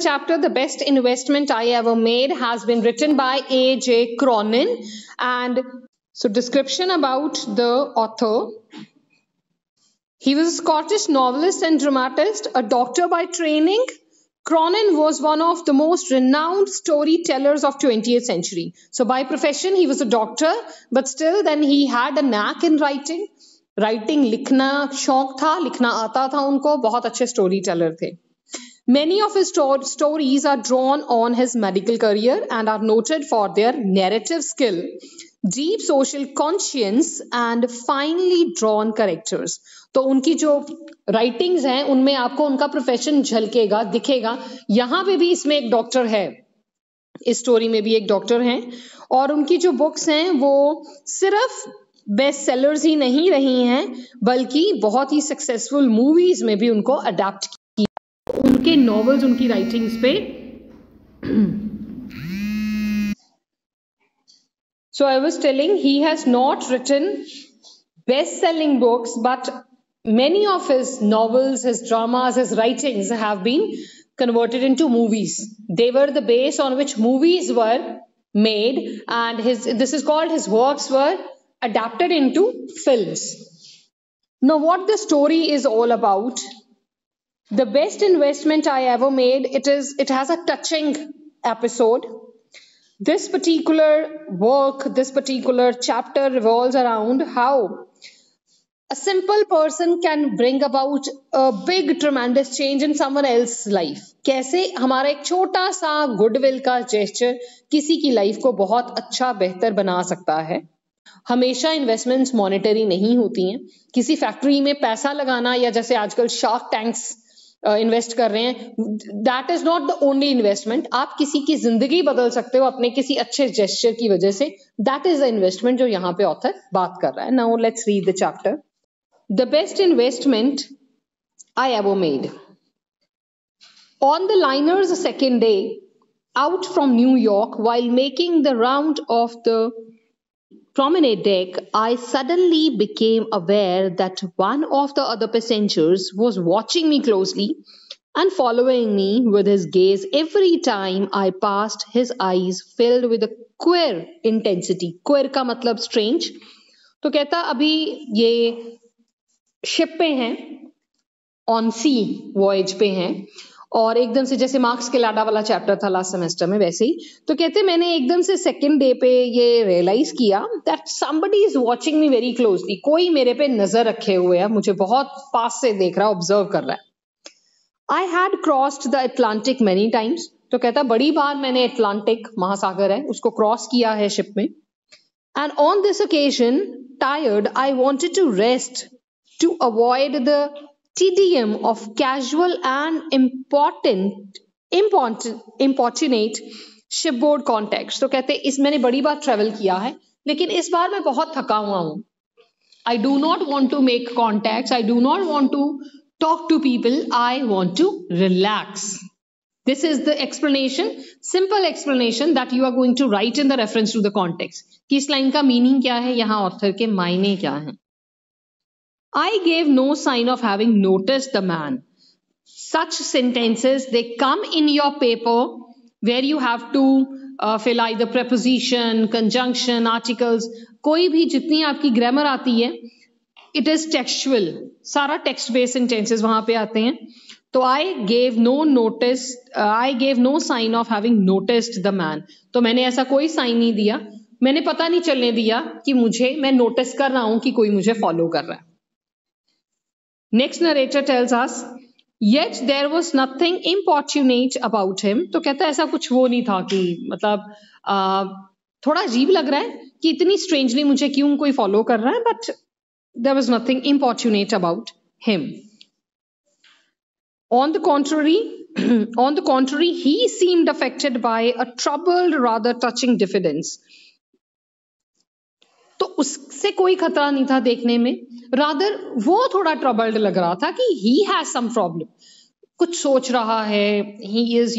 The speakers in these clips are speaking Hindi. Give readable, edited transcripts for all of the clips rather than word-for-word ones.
chapter, The Best Investment I Ever Made, has been written by A.J. Cronin. And so description about the author. He was a Scottish novelist and dramatist, a doctor by training. Cronin was one of the most renowned storytellers of 20th century. So by profession, he was a doctor, but still then he had a knack in writing. Writing, लिखना शौक था, लिखना आता था उनको, बहुत अच्छे storyteller थे. Many of his stories are drawn on his medical career and are noted for their narrative skill, deep social conscience and finely drawn characters. तो उनकी जो राइटिंग्स हैं उनमें आपको उनका प्रोफेशन झलकेगा, दिखेगा. यहाँ पे भी इसमें एक डॉक्टर है, इस स्टोरी में भी एक डॉक्टर हैं, और उनकी जो बुक्स हैं वो सिर्फ बेस्ट सेलर्स ही नहीं रही हैं, बल्कि बहुत ही सक्सेसफुल मूवीज में भी उनको अडेप्ट किया. उनके नॉवेल्स, उनकी राइटिंग्स पे. So I was telling, he has not written best-selling books, but many of his novels, his dramas, his writings have been converted into movies. They were the base on which movies were made, and this is called, his works were adapted into films. Now, what the story is all about? The Best Investment I Ever Made, it has a touching episode. This particular work, this particular chapter revolves around how a simple person can bring about a big tremendous change in someone else's life. कैसे हमारा एक छोटा सा गुडविल का जेस्चर किसी की लाइफ को बहुत अच्छा बेहतर बना सकता है. हमेशा इन्वेस्टमेंट्स मॉनेटरी नहीं होती हैं. किसी फैक्ट्री में पैसा लगाना या जैसे आजकल शार्क टैंक्स इन्वेस्ट कर रहे हैं, that is not the only investment. आप किसी की जिंदगी बदल सकते हो अपने किसी अच्छे जेस्चर की वजह से. दैट इज द इन्वेस्टमेंट जो यहाँ पे ऑथर बात कर रहा है. Now let's read the chapter. The best investment I ever made. On the liners second day out from New York, while making the round of the promenade deck, I suddenly became aware that one of the other passengers was watching me closely and following me with his gaze every time I passed. His eyes filled with a queer intensity. Queer का मतलब strange. तो कहता अभी ये शिप पे हैं, ऑन सी वॉयज पे हैं, और एकदम से जैसे मार्क्स के लाडा वाला चैप्टर था लास्ट सेमेस्टर में वैसे ही. तो कहते मैंने एकदम से सेकंड डे पे ये रियलाइज किया that somebody is watching me very closely. कोई मेरे पे नजर रखे हुए है, मुझे बहुत पास से देख रहा है, ऑब्जर्व कर रहा है. I had crossed the Atlantic many times. तो कहता बड़ी बार मैंने अटलांटिक महासागर है उसको क्रॉस किया है शिप में. And on this occasion tired I wanted to rest to avoid the tedium of casual and importunate shipboard contacts. तो कहते इस मैंने बड़ी बार ट्रेवल किया है लेकिन इस बार मैं बहुत थका हुआ हूं. I do not want to make contacts. I do not want to talk to people. I want to relax. This is the explanation, simple explanation that you are going to write in the reference to the context. कि इस लाइन का मीनिंग क्या है, यहाँ ऑथर के मायने क्या हैं. I gave no sign of having noticed the man. Such sentences, they come in your paper where you have to fill either preposition, conjunction, articles. कोई भी जितनी आपकी ग्रामर आती है, it is textual. सारा text based sentences वहां पे आते हैं. तो I gave no sign of having noticed the man. तो मैंने ऐसा कोई साइन नहीं दिया, मैंने पता नहीं चलने दिया कि मैं नोटिस कर रहा हूं कि कोई मुझे फॉलो कर रहा है. Next narrator tells us, yet there was nothing importunate about him. तो कहता है ऐसा कुछ वो नहीं था कि मतलब थोड़ा अजीब लग रहा है कि इतनी strangely मुझे क्यों कोई follow कर रहा है, but there was nothing importunate about him. On the contrary, he seemed affected by a troubled, rather touching diffidence. तो उससे कोई खतरा नहीं था देखने में, रादर वो थोड़ा ट्रबल्ड लग रहा था कि ही हैज सम प्रॉब्लम, कुछ सोच रहा है, he is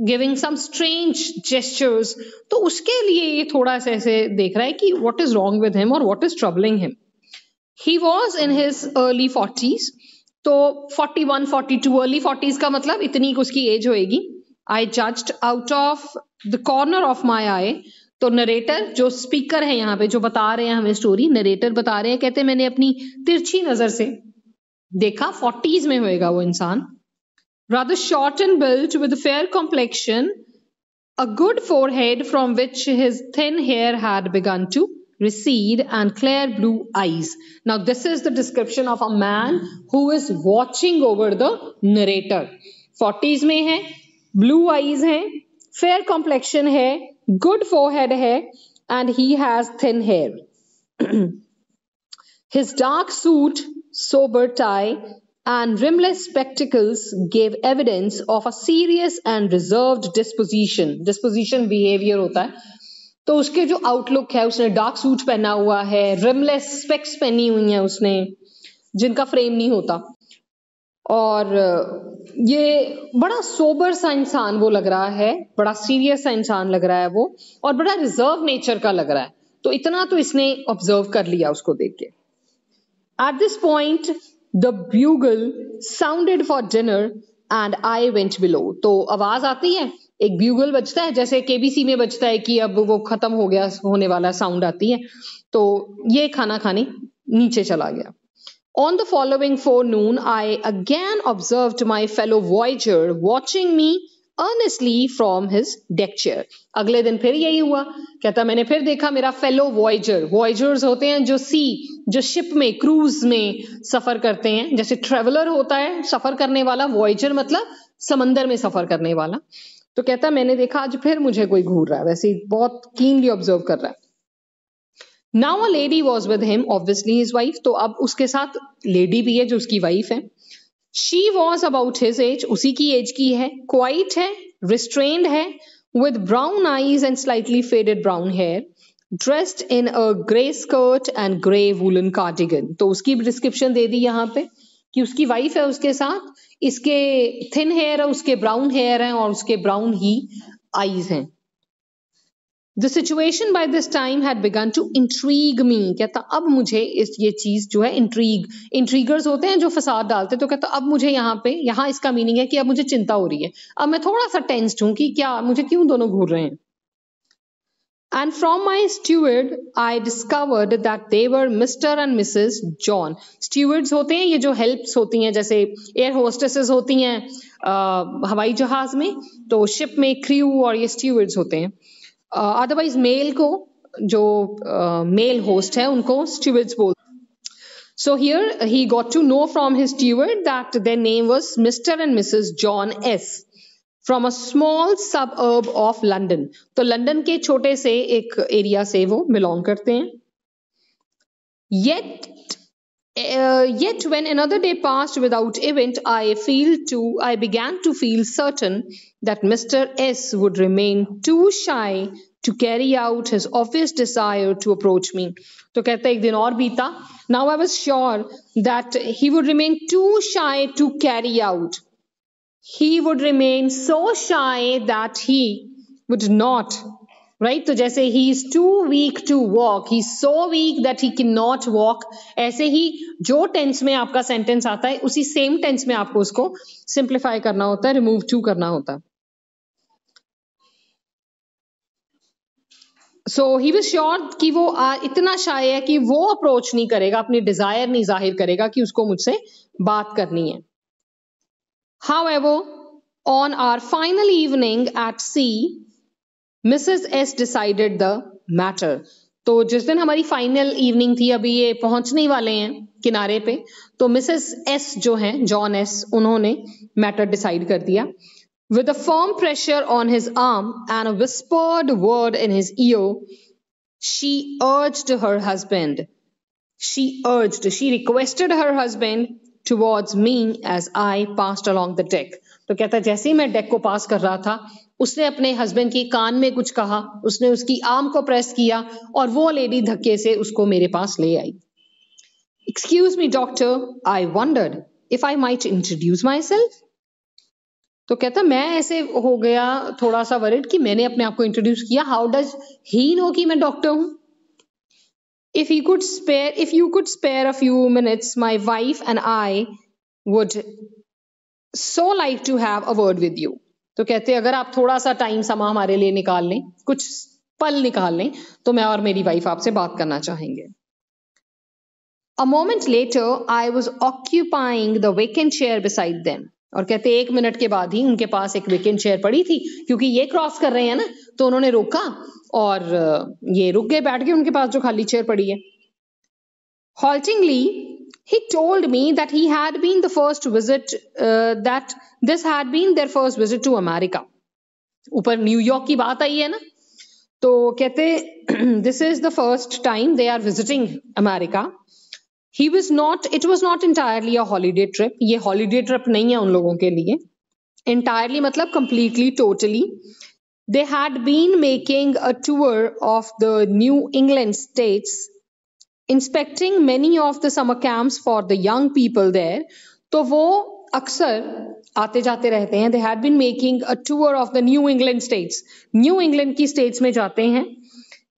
giving some strange gestures. तो उसके लिए ये थोड़ा सा ऐसे देख रहा है कि what is wrong with him और what is troubling him. He was in his early 40s. तो 41, 42 अर्ली 40s का मतलब इतनी उसकी एज होएगी. I judged out of the corner of my eye. तो नरेटर जो स्पीकर है यहाँ पे जो बता रहे हैं हमें स्टोरी, नरेटर बता रहे हैं, कहते मैंने अपनी तिरछी नजर से देखा, 40s में होएगा वो इंसान, rather short and built with a fair complexion, a good forehead from which his thin hair had begun to recede, and clear blue eyes. Now this is the description of a man who is watching over the narrator. 40s में है, blue eyes है, fair complexion है, good forehead है, and he has thin hair. His dark suit, sober tie, and rimless spectacles gave evidence of a serious and reserved disposition. Disposition behavior होता है. तो उसके जो आउटलुक है, उसने डार्क सूट पहना हुआ है, रिमलेस स्पेक्स पहनी हुई है उसने, जिनका फ्रेम नहीं होता, और ये बड़ा सोबर सा इंसान वो लग रहा है, बड़ा सीरियस सा इंसान लग रहा है वो, और बड़ा रिजर्व नेचर का लग रहा है. तो इतना तो इसने ऑब्जर्व कर लिया उसको देख के. At this point, the bugle sounded for dinner and I went below. तो आवाज आती है, एक ब्यूगल बजता है, जैसे केबीसी में बजता है कि अब वो खत्म हो गया, होने वाला साउंड आती है. तो ये खाना खाने नीचे चला गया. On the following forenoon, I again observed my fellow voyager watching me earnestly from his deck chair. अगले दिन फिर यही हुआ. कहता मैंने फिर देखा मेरा फेलो वॉयजर, वॉयजर्स होते हैं जो जो शिप में, क्रूज में सफर करते हैं, जैसे ट्रेवलर होता है सफर करने वाला, वॉयजर मतलब समंदर में सफर करने वाला. तो कहता मैंने देखा आज फिर मुझे कोई घूर रहा है, वैसे ही बहुत कीनली ऑब्जर्व कर रहा है. Now a lady was with him, obviously his wife. तो अब उसके साथ लेडी भी है जो उसकी वाइफ है. She was about his age, उसी की एज की है, quiet है, restrained है, with brown eyes and slightly faded brown hair, dressed in a grey skirt and grey woolen cardigan. तो उसकी डिस्क्रिप्शन दे दी यहाँ पे कि उसकी वाइफ है उसके साथ, इसके थिन हेयर है, उसके ब्राउन हेयर है, और उसके ब्राउन ही आईज हैं. The situation by this time had begun to intrigue me. कहता अब मुझे ये चीज जो है, इंट्रीगर्स होते हैं जो फसाद डालते, तो कहता अब मुझे यहाँ इसका मीनिंग है कि अब मुझे चिंता हो रही है, अब मैं थोड़ा सा टेंस्ड हूं कि क्या मुझे क्यों दोनों घूर रहे हैं. And from my steward, I discovered that they were Mr. and Mrs. John. Stewards होते हैं ये जो हेल्प्स होती हैं, जैसे एयर होस्टेसेस होती हैं हवाई जहाज में, तो शिप में क्रू और ये स्टीवर्ड्स होते हैं. अदरवाइज मेल को जो मेल होस्ट है उनको स्टीवर्ड्स बोलते. So here he got to know from his steward that their name was Mr. and Mrs. John S. from a small suburb of London. तो लंदन के छोटे से एक एरिया से वो बिलोंग करते हैं. Yet when another day passed without event, I began to feel certain that Mr. S would remain too shy to carry out his obvious desire to approach me. तो कहता है एक दिन और बीता. Now I was sure that he would remain too shy to carry out. He would remain so shy that he would not. Right? तो जैसे he is too weak to walk, he is so weak that he cannot walk, ऐसे ही जो टेंस में आपका सेंटेंस आता है उसी सेम टेंस में आपको उसको सिंप्लीफाई करना होता है, रिमूव टू करना होता है. So he was sure कि वो इतना शाय है कि वो अप्रोच नहीं करेगा, अपनी डिजायर नहीं जाहिर करेगा कि उसको मुझसे बात करनी है. However, on our final evening at sea, Mrs. S decided the matter. तो जिस दिन हमारी फाइनल इवनिंग थी, अभी ये पहुंचने वाले हैं किनारे पे, तो मिसेस एस जो हैं, जॉन एस, उन्होंने मैटर डिसाइड कर दिया. With a firm pressure on his arm and a whispered word in his ear, she requested her husband towards me as I passed along the deck. तो कहता है जैसे ही मैं डेक को पास कर रहा था, उसने अपने हस्बैंड के कान में कुछ कहा, उसने उसकी आर्म को प्रेस किया और वो लेडी धक्के से उसको मेरे पास ले आई. Excuse me, doctor, I wondered if I might introduce myself. तो कहता मैं ऐसे हो गया थोड़ा सा वरिड कि मैंने अपने आप को इंट्रोड्यूस किया. हाउ डज ही नो कि मैं डॉक्टर हूं. If you could spare a few minutes, my wife and I would so like to have a word with you. तो कहते अगर आप थोड़ा सा टाइम समा हमारे लिए निकाल लें, कुछ पल निकाल लें, तो मैं और मेरी वाइफ आपसे बात करना चाहेंगे। A moment later, I was occupying the vacant chair beside them. और कहते 1 मिनट के बाद ही उनके पास एक वेकेंट चेयर पड़ी थी, क्योंकि ये क्रॉस कर रहे हैं ना, तो उन्होंने रोका और ये रुक गए, बैठ गए उनके पास जो खाली चेयर पड़ी है। Haltingly, he told me that he had been the first visit, that this had been their first visit to America. ऊपर न्यूयॉर्क की बात आई है ना, तो कहते this is the first time they are visiting America. It was not entirely a holiday trip. ये holiday trip नहीं है उन लोगों के लिए। Entirely मतलब completely, totally. They had been making a tour of the New England states, inspecting many of the summer camps for the young people there. तो वो अक्सर आते जाते रहते हैं। They had been making a tour of the New England states. New England की states में जाते हैं।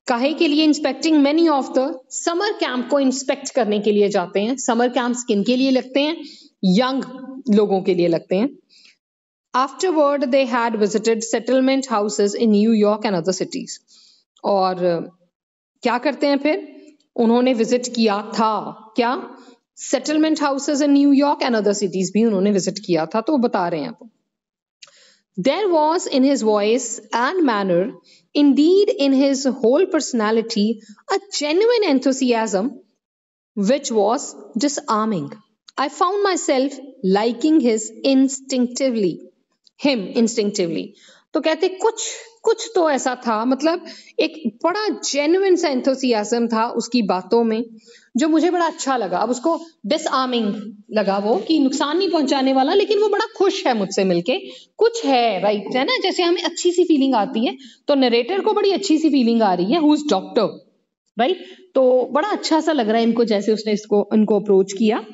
काहे के लिए? Inspecting many of the summer camp को इंस्पेक्ट करने के लिए जाते हैं। समर कैंप्स किन के लिए लगते हैं? यंग लोगों के लिए लगते हैं। Afterward they had visited settlement houses in New York and other cities. और क्या करते हैं फिर? उन्होंने विजिट किया था क्या? Settlement houses in New York and other cities भी उन्होंने विजिट किया था, तो वो बता रहे हैं। There was in his voice and manner, indeed in his whole personality, a genuine enthusiasm which was disarming. I found myself liking him instinctively. तो कहते कुछ तो ऐसा था, मतलब एक बड़ा जेन्युइन सा एंथुसियाज्म था उसकी बातों में, जो मुझे बड़ा अच्छा लगा। अब उसको डिसआर्मिंग लगा, वो कि नुकसान नहीं पहुंचाने वाला, लेकिन वो बड़ा खुश है मुझसे मिलके, कुछ है, राइट है ना, जैसे हमें अच्छी सी फीलिंग आती है, तो नरेटर को बड़ी अच्छी सी फीलिंग आ रही है, हु इज डॉक्टर, राइट, तो बड़ा अच्छा सा लग रहा है इनको, जैसे उसने इनको अप्रोच किया,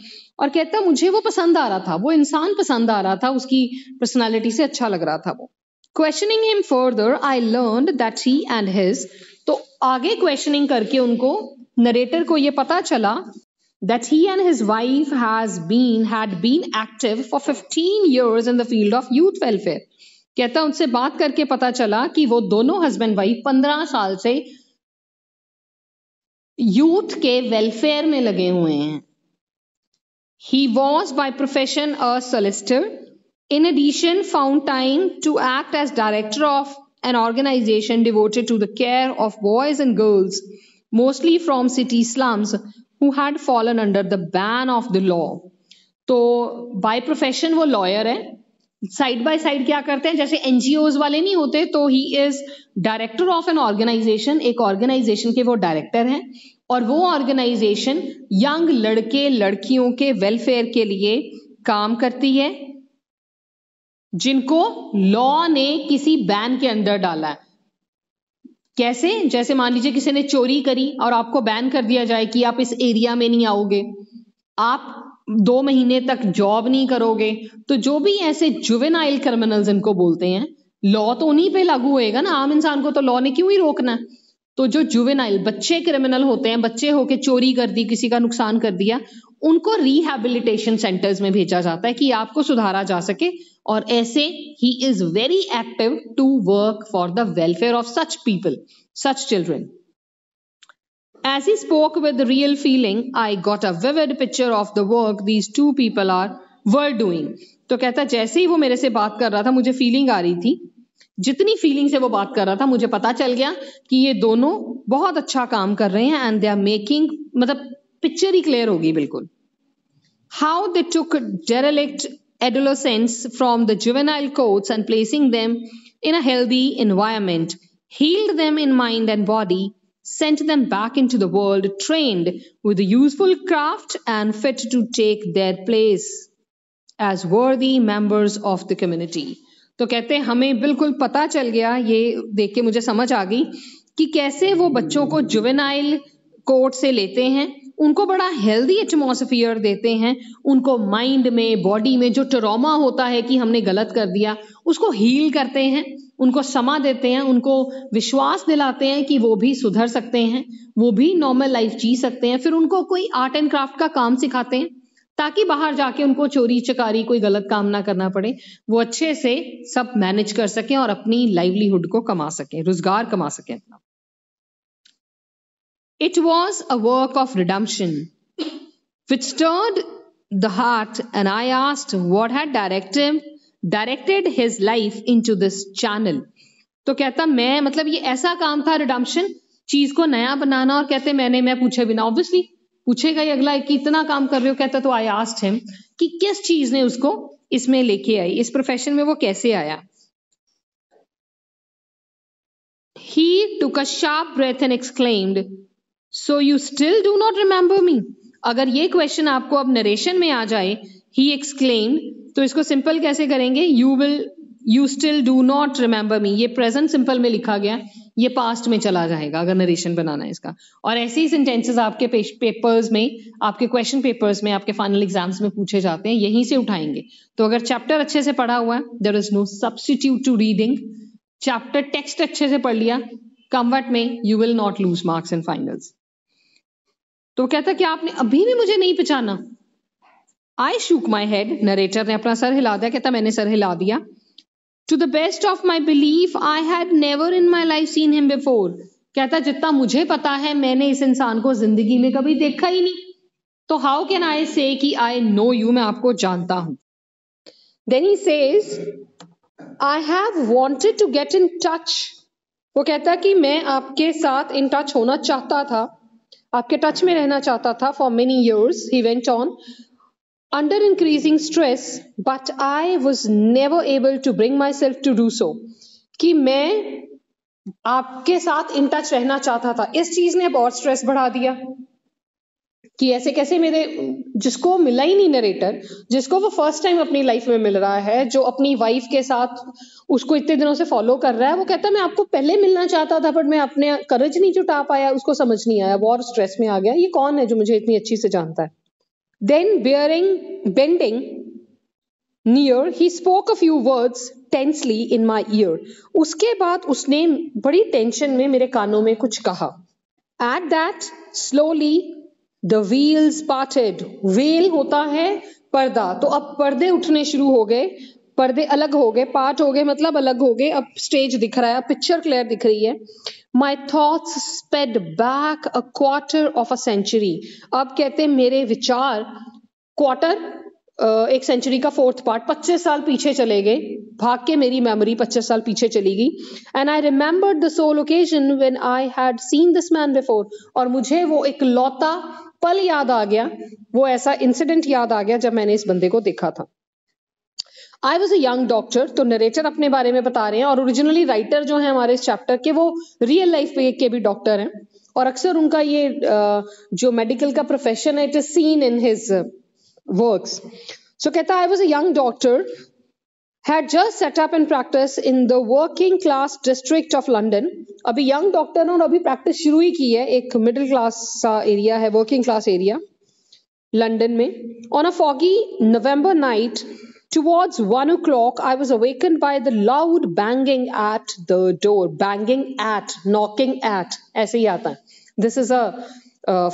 और कहता मुझे वो पसंद आ रहा था, वो इंसान पसंद आ रहा था, उसकी पर्सनालिटी से अच्छा लग रहा था वो। Questioning him further, I learned that he and his, तो आगे क्वेश्चनिंग करके उनको, नरेटर को ये पता चला that he and his wife had been active for 15 years in the field of youth welfare. कहता उनसे बात करके पता चला कि वो दोनों हस्बैंड वाइफ 15 साल से यूथ के वेलफेयर में लगे हुए हैं। He was by profession a solicitor. In addition, found time to act as director of an organization devoted to the care of boys and girls, mostly from city slums, who had fallen under the ban of the law. तो by profession वो lawyer है, साइड बाय साइड क्या करते हैं, जैसे एनजीओज वाले नहीं होते, तो he is director of an organization, एक ऑर्गेनाइजेशन के वो डायरेक्टर हैं, और वो ऑर्गेनाइजेशन यंग लड़के लड़कियों के वेलफेयर के लिए काम करती है, जिनको लॉ ने किसी बैन के अंदर डाला है। कैसे? जैसे मान लीजिए किसी ने चोरी करी और आपको बैन कर दिया जाए कि आप इस एरिया में नहीं आओगे, आप 2 महीने तक जॉब नहीं करोगे, तो जो भी ऐसे जुवेनाइल क्रिमिनल्स इनको बोलते हैं, लॉ तो उन्हीं पे लागू होएगा ना, आम इंसान को तो लॉ ने क्यों ही रोकना है। तो जो जुवेनाइल बच्चे क्रिमिनल होते हैं, बच्चे होके चोरी कर दी, किसी का नुकसान कर दिया, उनको रिहैबिलिटेशन सेंटर्स में भेजा जाता है कि आपको सुधारा जा सके, और ऐसे he is very active to work for the welfare of such people, such children. As he spoke with real feeling, I got a vivid picture of the work these two people were doing. तो कहता जैसे ही वो मेरे से बात कर रहा था, मुझे फीलिंग आ रही थी, जितनी फीलिंग से वो बात कर रहा था, मुझे पता चल गया कि ये दोनों बहुत अच्छा काम कर रहे हैं, एंड दे आर मेकिंग, मतलब पिक्चर ही क्लियर होगी बिल्कुल। How they took derelict adolescents from the juvenile courts and placing them in a healthy environment, healed them in mind and body, sent them back into the world trained with a useful craft and fit to take their place as worthy members of the community. तो कहते हैं हमें बिल्कुल पता चल गया, ये देख के मुझे समझ आ गई कि कैसे वो बच्चों को जुवेनाइल कोर्ट से लेते हैं, उनको बड़ा हेल्दी एटमॉस्फेयर देते हैं, उनको माइंड में, बॉडी में जो ट्रॉमा होता है कि हमने गलत कर दिया, उसको हील करते हैं, उनको समा देते हैं, उनको विश्वास दिलाते हैं कि वो भी सुधर सकते हैं, वो भी नॉर्मल लाइफ जी सकते हैं, फिर उनको कोई आर्ट एंड क्राफ्ट का काम सिखाते हैं ताकि बाहर जाके उनको चोरी चकारी कोई गलत काम ना करना पड़े, वो अच्छे से सब मैनेज कर सकें और अपनी लाइवलीहुड को कमा सकें, रोजगार कमा सकें अपना। It was a work of redemption which stirred the heart, and I asked what had directed his life into this channel. तो कहता मैं मतलब ये ऐसा काम था रिडम्पशन, चीज को नया बनाना, और कहते मैं पूछे बिना, ऑब्वियसली पूछेगा ही अगला कि इतना काम कर रहे हो, कहता तो आई आस्क्ड हिम कि किस चीज ने उसको इसमें लेके आई, इस प्रोफेशन में वो कैसे आया। He took a sharp breath and exclaimed, So you still do not remember me? अगर ये क्वेश्चन आपको अब नरेशन में आ जाए, he exclaimed, तो इसको सिंपल कैसे करेंगे? You still do not remember me। ये प्रेजेंट सिंपल में लिखा गया, ये पास्ट में चला जाएगा अगर नरेशन बनाना है इसका। और ऐसे ही सेंटेंसेस आपके पेपर्स में, आपके क्वेश्चन पेपर्स में, आपके फाइनल एग्जाम्स में पूछे जाते हैं, यहीं से उठाएंगे। तो अगर चैप्टर अच्छे से पढ़ा हुआ है, there is no substitute to reading, chapter text अच्छे से पढ़ लिया, कन्वर्ट में you will not lose marks in finals. तो कहता कि आपने अभी भी मुझे नहीं पहचाना। I shook my head, narrator ने अपना सर हिला दिया, कहता मैंने सर हिला दिया। To the best of my belief, I had never in my life seen him before। कहता जितना मुझे पता है मैंने इस इंसान को जिंदगी में कभी देखा ही नहीं, तो how can I say कि I know you, मैं आपको जानता हूं। Then he says, I have wanted to get in touch। वो कहता कि मैं आपके साथ in touch होना चाहता था, आपके टच में रहना चाहता था for many years, he went on, under increasing stress, but I was never able to bring myself to do so। कि मैं आपके साथ इन टच रहना चाहता था, इस चीज ने बहुत स्ट्रेस बढ़ा दिया कि ऐसे कैसे मेरे, जिसको मिला ही नहीं नरेटर, जिसको वो फर्स्ट टाइम अपनी लाइफ में मिल रहा है, जो अपनी वाइफ के साथ उसको इतने दिनों से फॉलो कर रहा है, वो कहता मैं आपको पहले मिलना चाहता था बट मैं अपने करेज नहीं जुटा पाया, उसको समझ नहीं आया, बहुत स्ट्रेस में आ गया, ये कौन है जो मुझे इतनी अच्छी से जानता है। Then bending near, he spoke a few words tensely in my ear। उसके बाद उसने बड़ी टेंशन में मेरे कानों में कुछ कहा। At that, slowly the wheels parted। Well होता है पर्दा, तो अब पर्दे उठने शुरू हो गए, पर्दे अलग हो गए, पार्ट हो गए मतलब अलग हो गए, अब स्टेज दिख रहा है, पिक्चर क्लियर दिख रही है। My thoughts sped back a quarter of a century। अब कहते मेरे विचार क्वार्टर, एक सेंचुरी का फोर्थ पार्ट, 25 साल पीछे चले गए, भाग के मेरी मेमोरी 25 साल पीछे चली गई। And I remembered the sole occasion when I had seen this man before. और मुझे वो एक लौता पल याद आ गया, वो ऐसा इंसिडेंट याद आ गया जब मैंने इस बंदे को देखा था। आई वॉज अ यंग डॉक्टर। तो नरेटर अपने बारे में बता रहे हैं, और ओरिजिनली राइटर जो है हमारे इस चैप्टर के, वो रियल लाइफ के भी डॉक्टर हैं, और अक्सर उनका ये जो मेडिकल का प्रोफेशन है, it is seen in his works. So कहता I was a young doctor, had just set up in practice in the working class district of London। अभी यंग डॉक्टर और अभी प्रैक्टिस शुरू ही की है, एक मिडिल क्लास एरिया है, वर्किंग क्लास एरिया लंदन में। On a foggy November night towards 1 o'clock, I was awakened by the loud banging at the door। Banging at, knocking at, ऐसे ही आता है। This is a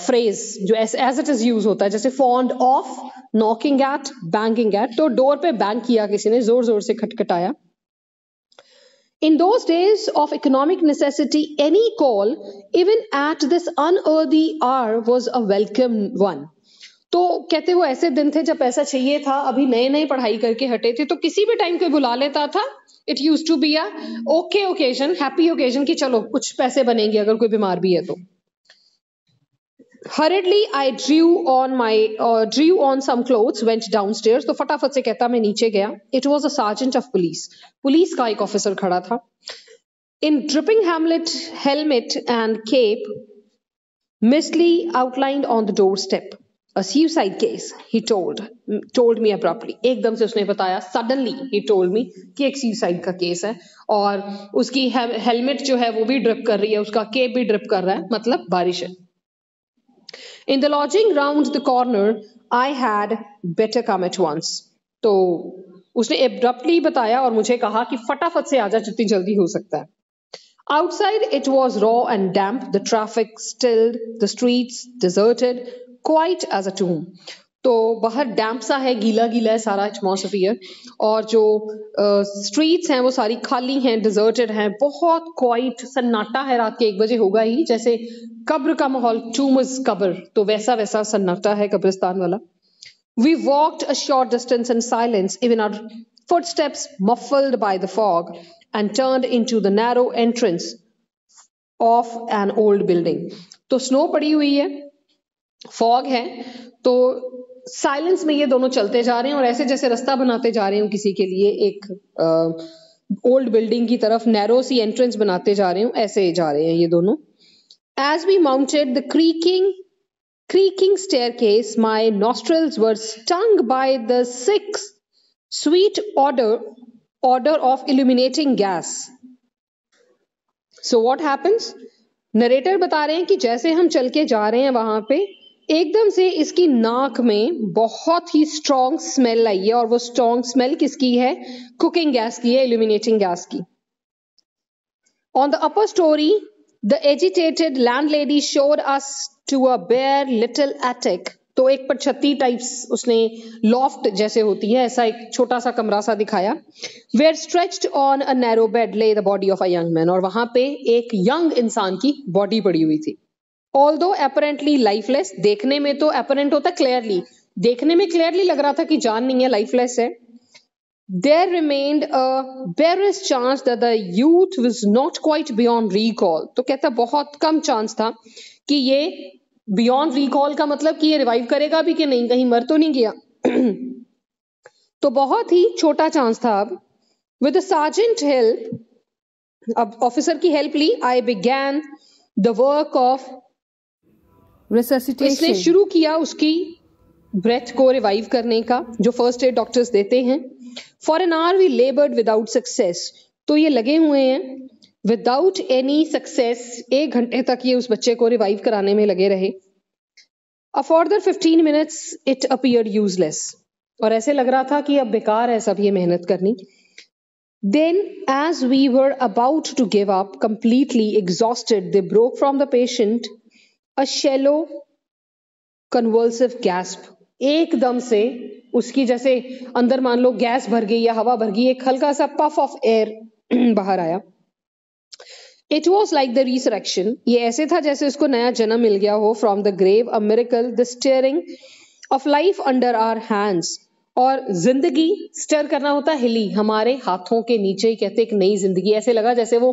phrase जो as it is use होता है, जैसे fond of, knocking at, banging at। तो डोर पे बैंग किया किसी ने, जोर जोर से खटखटाया। In those days of economic necessity, any call, even at this unearthly hour, was a welcome one। तो कहते वो ऐसे दिन थे जब पैसा चाहिए था, अभी नए नए पढ़ाई करके हटे थे, तो किसी भी टाइम कोई बुला लेता था। It use to be a okay occasion, happy occasion, कि चलो कुछ पैसे बनेंगे अगर कोई बीमार भी है तो। Hurriedly I drew on some clothes, went downstairs। तो फटाफट से कहता मैं नीचे गया। It was a sergeant of police। Police का एक ऑफिसर खड़ा था। In dripping helmet and cape, mistily outlined on the doorstep। A suicide case, he told me abruptly। एकदम से उसने बताया, suddenly he told me कि एक suicide का केस है, और उसकी हेलमेट जो है वो भी ड्रिप कर रही है, उसका केप भी ड्रिप कर रहा है, मतलब बारिश है। In the lodging round the corner, I had better come at once। तो उसने abruptly बताया और मुझे कहा कि फटाफट से आजा जितनी जल्दी हो सकता है। Outside it was raw and damp, the traffic stilled, the streets deserted, quite as a tomb। तो बाहर डैम्प सा है, गीला गीला है सारा एटमॉस्फियर, और जो स्ट्रीट्स हैं वो सारी खाली हैं, डिजर्टेड हैं, बहुत क्वाइट सन्नाटा है। रात के 1 बजे होगा ही, जैसे कब्र का माहौल, टूम इज कब्र, तो वैसा वैसा सन्नाटा है कब्रिस्तान वाला। We walked a short distance in silence, even our footsteps muffled by the fog, and turned into the narrow entrance of an old building. तो स्नो पड़ी हुई है, फॉग है, तो साइलेंस में ये दोनों चलते जा रहे हैं और ऐसे जैसे रास्ता बनाते जा रहे हैं किसी के लिए, एक ओल्ड बिल्डिंग की तरफ नैरो सी एंट्रेंस बनाते जा रहे हैं, ऐसे जा रहे हैं ये दोनों। As we mounted the creaking staircase, my nostrils were stung by the sick, sweet odor of illuminating gas. So what happens? Narrator बता रहे हैं कि जैसे हम चल के जा रहे हैं वहां पे, एकदम से इसकी नाक में बहुत ही स्ट्रॉन्ग स्मेल आई है, और वो स्ट्रॉन्ग स्मेल किसकी है? कुकिंग गैस की है, इल्यूमिनेटिंग गैस की। On the upper story, the agitated landlady showed us to a bare little attic. तो एक पछत्ती टाइप्स उसने, लॉफ्ट जैसे होती है, ऐसा एक छोटा सा कमरा सा दिखाया। Where stretched on a narrow bed lay the body of a young man. और वहां पे एक यंग इंसान की बॉडी पड़ी हुई थी। Although apparently lifeless, देखने में तो apparent होता क्लियरली, देखने में क्लियरली लग रहा था कि जान नहीं है, लाइफलेस है। There remained a barest chance that the youth was not quite beyond recall. तो कहता बहुत कम चांस था कि ये बियॉन्ड रिकॉल का मतलब कि ये रिवाइव करेगा भी कि नहीं, कहीं मर तो नहीं गया। तो बहुत ही छोटा चांस था। अब विद सार्जेंट हेल्प, अब ऑफिसर की हेल्प ली, I began the work of resuscitation. इसने शुरू किया उसकी ब्रेथ को रिवाइव करने का, जो फर्स्ट एड डॉक्टर्स देते हैं। For an hour we laboured without success. तो ये लगे हुए हैं विदाउट एनी सक्सेस, 1 घंटे तक ये उस बच्चे को रिवाइव कराने में लगे रहे। A further 15 minutes it appeared useless, और ऐसे लग रहा था कि अब बेकार है सब ये मेहनत करनी। Then, as we were about to give up, completely exhausted, they broke from the patient a shallow, convulsive gasp. एकदम से उसकी जैसे अंदर मान लो गैस भर गई या हवा भर गई, एक हल्का सा पफ ऑफ एयर बाहर आया। It was like the resurrection. ये ऐसे था जैसे उसको नया जन्म मिल गया हो, from the grave, a miracle, the stirring of life under our hands. और जिंदगी स्टर करना होता है, हिली हमारे हाथों के नीचे ही, कहते एक नई जिंदगी। ऐसे लगा जैसे वो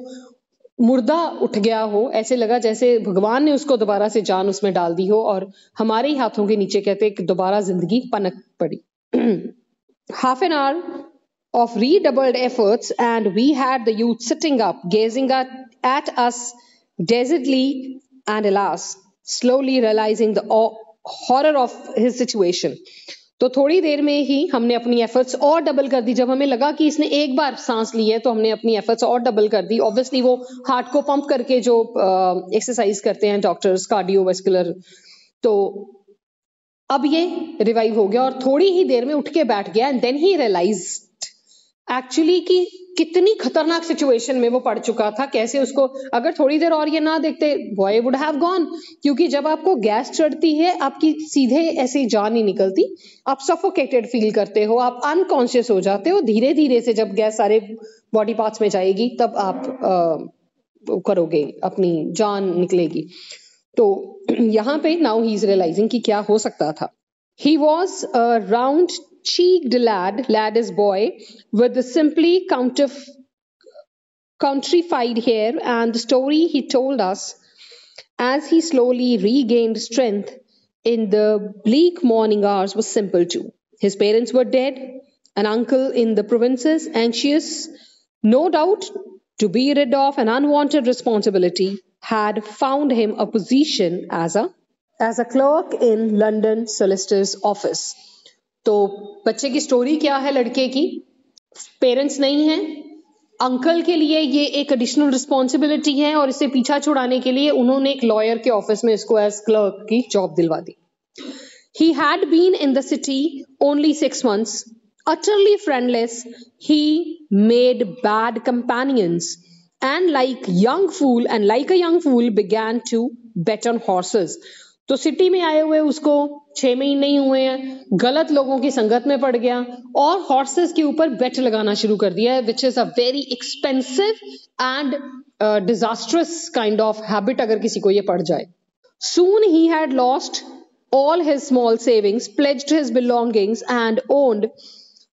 मुर्दा उठ गया हो, ऐसे लगा जैसे भगवान ने उसको दोबारा से जान उसमें डाल दी हो, और हमारे ही हाथों के नीचे कहते एक दोबारा जिंदगी पनक पड़ी। Half an hour of redoubled efforts, and we had the youth sitting up, gazing at us dazedly, and alas, slowly realizing the horror of his situation. तो थोड़ी देर में ही हमने अपनी एफर्ट्स और डबल कर दी। जब हमें लगा कि इसने एक बार सांस ली है, तो हमने अपनी एफर्ट्स और डबल कर दी। ऑब्वियसली वो हार्ट को पंप करके जो एक्सरसाइज करते हैं डॉक्टर्स, कार्डियोवास्कुलर, तो अब ये रिवाइव हो गया और थोड़ी ही देर में उठ के बैठ गया। And then he realized actually कि कितनी खतरनाक सिचुएशन में वो पड़ चुका था, कैसे उसको अगर थोड़ी देर और ये ना देखते, बॉय वुड हैव गॉन। क्योंकि जब आपको गैस चढ़ती है, आपकी सीधे ऐसे जान नहीं निकलती, आप सफोकेटेड फील करते हो, आप अनकॉन्शियस हो जाते हो। धीरे धीरे से जब गैस सारे बॉडी पार्ट्स में जाएगी, तब आप करोगे, अपनी जान निकलेगी। तो यहाँ पे नाउ ही इज रियलाइजिंग कि क्या हो सकता था। He was a round cheeked lad is boy, with the simply countrified hair, and the story he told us as he slowly regained strength in the bleak morning hours was simple too. His parents were dead, an uncle in the provinces, anxious, no doubt, to be rid of an unwanted responsibility, had found him a position as a clerk in London solicitor's office. तो बच्चे की स्टोरी क्या है? लड़के की पेरेंट्स नहीं है, अंकल के लिए ये एक एडिशनल रिस्पॉन्सिबिलिटी है, और इसे पीछा छुड़ाने के लिए उन्होंने एक लॉयर के ऑफिस में इसको एज क्लर्क की जॉब दिलवा दी। He had been in the city only 6 months. Utterly friendless, he made bad companions, and like a young fool began to bet on horses. तो सिटी में आए हुए उसको 6 महीने ही हुए हैं, गलत लोगों की संगत में पड़ गया और हॉर्सेस के ऊपर बेट लगाना शुरू कर दिया है, which is a very expensive and disastrous kind of habit अगर किसी को ये पड़ जाए. Soon he had lost all his small savings, pledged his belongings, and owned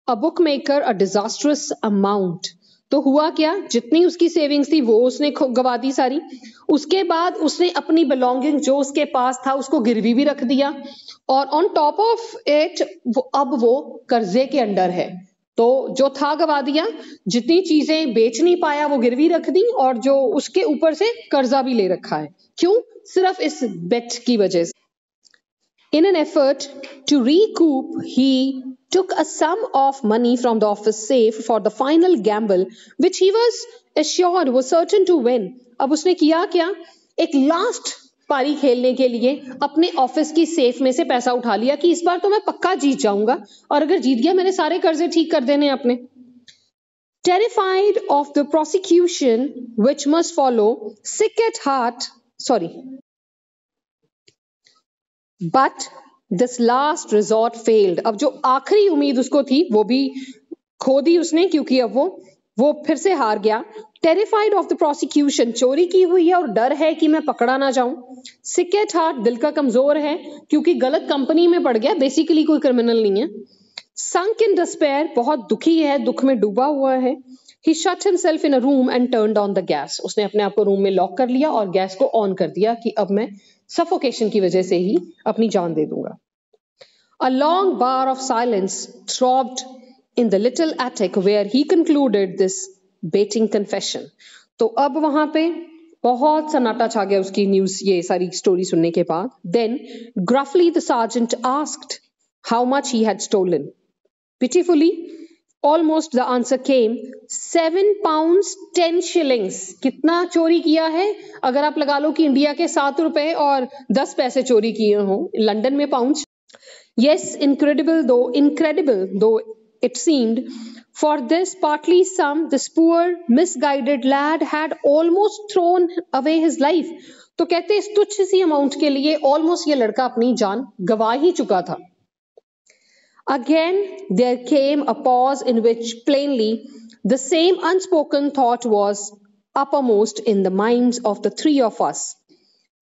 a bookmaker a disastrous amount. तो हुआ क्या, जितनी उसकी सेविंग्स थी वो उसने गवा दी सारी. उसके बाद उसने अपनी बिलोंगिंग जो उसके पास था उसको गिरवी भी रख दिया और ऑन टॉप ऑफ इट अब वो कर्जे के अंडर है. तो जो था गवा दिया, जितनी चीजें बेच नहीं पाया वो गिरवी रख दी और जो उसके ऊपर से कर्जा भी ले रखा है. क्यों? सिर्फ इस बेट की वजह से. In an effort to recoup, he took a sum of money from the office safe for the final gamble, which he was assured was certain to win. अब उसने किया क्या, एक लास्ट पारी खेलने के लिए अपने ऑफिस की सेफ में से पैसा उठा लिया कि इस बार तो मैं पक्का जीत जाऊंगा और अगर जीत गया मैंने सारे कर्जे ठीक कर देने अपने. Terrified of the prosecution which must follow, sick at heart, but this last resort failed. अब जो आखिरी उम्मीद उसको थी वो भी खो दी उसने क्योंकि अब वो फिर से हार गया. टेरिफाइड ऑफ द प्रोसिक्यूशन, चोरी की हुई है और डर है कि मैं पकड़ा ना जाऊं. सिक एट हार्ट, दिल का कमजोर है क्योंकि गलत कंपनी में पड़ गया, बेसिकली कोई क्रिमिनल नहीं है. संक इन डिस्पेयर, बहुत दुखी है, दुख में डूबा हुआ है. He shut himself in a room and turned on the gas. उसने अपने आप को रूम में लॉक कर लिया और गैस को ऑन कर दिया कि अब मैं सफोकेशन की वजह से ही अपनी जान दे दूंगा. A long bar of silence throbbed in the little attic where he concluded this baiting confession. तो अब वहां पे बहुत सन्नाटा छा गया उसकी न्यूज ये सारी स्टोरी सुनने के बाद. Then gruffly the sergeant asked how much he had stolen. Pitifully, almost the answer came, 7 pounds 10 shillings. कितना चोरी किया है? अगर आप लगा लो कि इंडिया के 7 रुपए और 10 पैसे चोरी किए हों, लंदन में pound. Yes, incredible though it seemed, for this partly sum this poor misguided lad had almost thrown away his life. तो कहते इस तुच्छ सी अमाउंट के लिए ऑलमोस्ट ये लड़का अपनी जान गवा ही चुका था. Again, there came a pause in which plainly the same unspoken thought was uppermost in the minds of the three of us,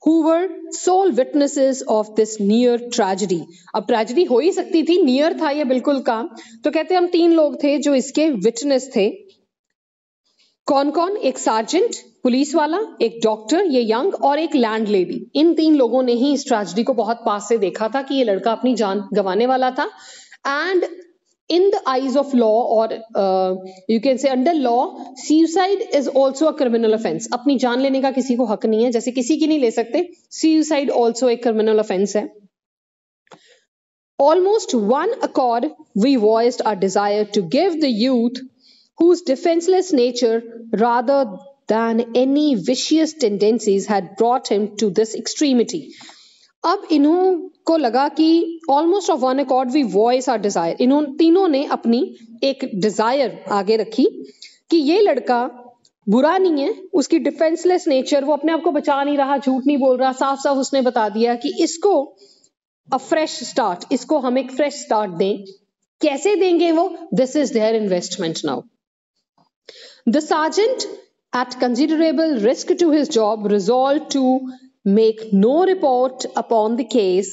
who were sole witnesses of this near tragedy. अब ट्रेजेडी हो ही सकती थी, नियर था ये बिल्कुल काम. तो कहते हम 3 लोग थे जो इसके विटनेस थे. कौन कौन? एक सार्जेंट पुलिस वाला, एक डॉक्टर ये यंग और एक लैंड लेडी. इन 3 लोगों ने ही इस ट्रेजेडी को बहुत पास से देखा था कि ये लड़का अपनी जान गंवाने वाला था. And in the eyes of law, or you can say under law, suicide is also a criminal offense. अपनी जान लेने का किसी को हक नहीं है, जैसे किसी की नहीं ले सकते, suicide also एक criminal offense है. Almost one accord, we voiced our desire to give the youth whose defenseless nature rather than any vicious tendencies had brought him to this extremity. अब इन्हों को लगा कि almost of one accord we voice our desire. इन्हों तीनों ने अपनी एक डिजायर आगे रखी कि ये लड़का बुरा नहीं है, उसकी डिफेंसलेस नेचर, वो अपने आप को बचा नहीं रहा, झूठ नहीं बोल रहा, साफ साफ उसने बता दिया कि इसको अ फ्रेश स्टार्ट, इसको हम एक फ्रेश स्टार्ट दें. कैसे देंगे वो? This is their investment now. The sergeant at considerable risk to his job resolved to make no report upon the case,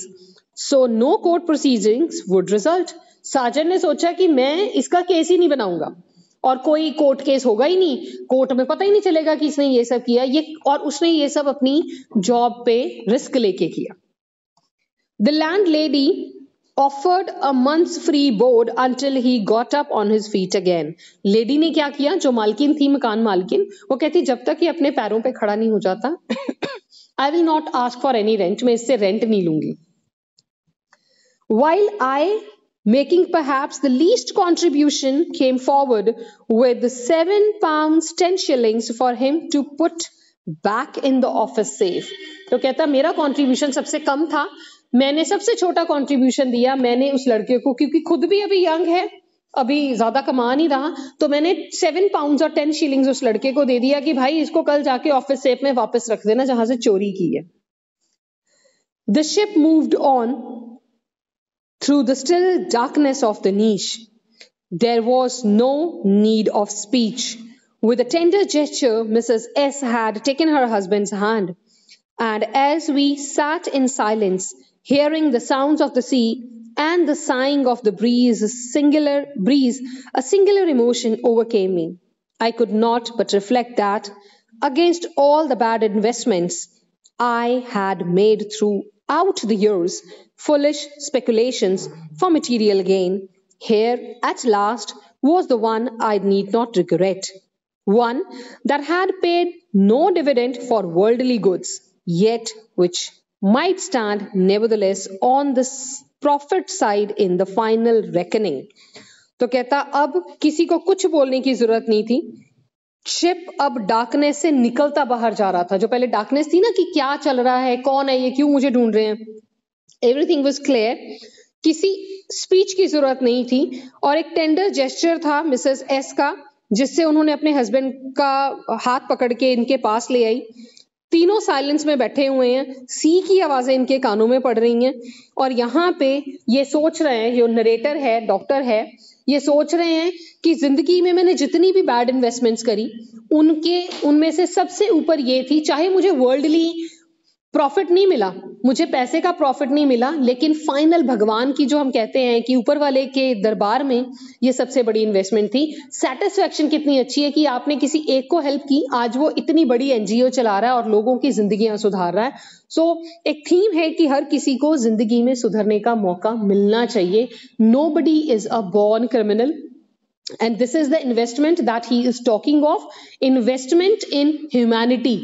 so no court proceedings would result. Sergeant ने सोचा कि मैं इसका केस ही नहीं बनाऊंगा और कोई कोर्ट केस होगा ही नहीं, कोर्ट में पता ही नहीं चलेगा कि इसने ये सब किया, ये और उसने ये सब अपनी जॉब पे रिस्क लेके किया. The landlady offered a month's free board until he got up on his feet again. Lady ने क्या किया, जो मालकिन थी, मकान मालकिन, वो कहती जब तक ये अपने पैरों पे खड़ा नहीं हो जाता I will not ask for any rent, मैं इससे रेंट नहीं लूंगी. While I, making perhaps the least contribution, came forward with the 7 pounds 10 shillings for him to put back in the office safe. तो कहता मेरा कंट्रीब्यूशन सबसे कम था, मैंने सबसे छोटा कंट्रीब्यूशन दिया. मैंने उस लड़के को, क्योंकि खुद भी अभी यंग है, अभी ज्यादा कमा नहीं रहा, तो मैंने 7 पाउंड और 10 शिलिंग्स उस लड़के को दे दिया कि भाई इसको कल जाके ऑफिस सेफ में वापस रख देना जहां से चोरी की है. The ship moved on through the still darkness of the niche. There was no need of speech. With a tender gesture, Mrs. S had taken her husband's hand, and as we sat in silence, hearing the sounds of the sea and the sighing of the breeze, a singular emotion overcame me. I could not but reflect that, against all the bad investments I had made throughout the years, foolish speculations for material gain, here at last was the one I need not regret. One that had paid no dividend for worldly goods, yet which might stand nevertheless on the profit side in the final reckoning. तो कहता अब किसी को कुछ बोलने की जरूरत नहीं थी. शिप अब डार्कनेस से निकलता बाहर जा रहा था. जो पहले डार्कनेस थी ना कि क्या चल रहा है, कौन है ये, क्यों मुझे ढूंढ रहे हैं, एवरीथिंग वाज क्लियर. किसी स्पीच की जरूरत नहीं थी और एक टेंडर जेस्चर था मिसेस एस का, जिससे उन्होंने अपने हस्बैंड का हाथ पकड़ के इनके पास ले आई. तीनों साइलेंस में बैठे हुए हैं, सी की आवाजें इनके कानों में पड़ रही हैं और यहाँ पे ये सोच रहे हैं, जो नरेटर है, डॉक्टर है, ये सोच रहे हैं कि जिंदगी में मैंने जितनी भी बैड इन्वेस्टमेंट्स करी उनमें से सबसे ऊपर ये थी. चाहे मुझे वर्ल्डली प्रॉफिट नहीं मिला, मुझे पैसे का प्रॉफिट नहीं मिला, लेकिन फाइनल भगवान की जो हम कहते हैं कि ऊपर वाले के दरबार में ये सबसे बड़ी इन्वेस्टमेंट थी. सेटिस्फेक्शन कितनी अच्छी है कि आपने किसी एक को हेल्प की, आज वो इतनी बड़ी एनजीओ चला रहा है और लोगों की जिंदगियां सुधार रहा है. सो एक थीम है कि हर किसी को जिंदगी में सुधरने का मौका मिलना चाहिए. Nobody is a born criminal. And this is the investment that he is talking of, investment in humanity.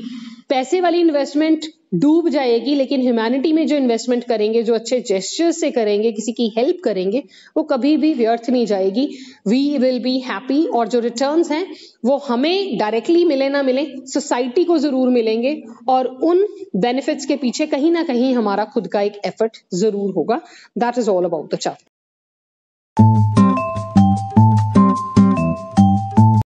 पैसे वाली इन्वेस्टमेंट डूब जाएगी, लेकिन ह्यूमैनिटी में जो इन्वेस्टमेंट करेंगे, जो अच्छे जेस्चर्स से करेंगे, किसी की हेल्प करेंगे, वो कभी भी व्यर्थ नहीं जाएगी. We will be happy. और जो रिटर्न्स हैं वो हमें डायरेक्टली मिले ना मिले, सोसाइटी को जरूर मिलेंगे और उन बेनिफिट्स के पीछे कहीं ना कहीं हमारा खुद का एक एफर्ट जरूर होगा. That is all about the chapter.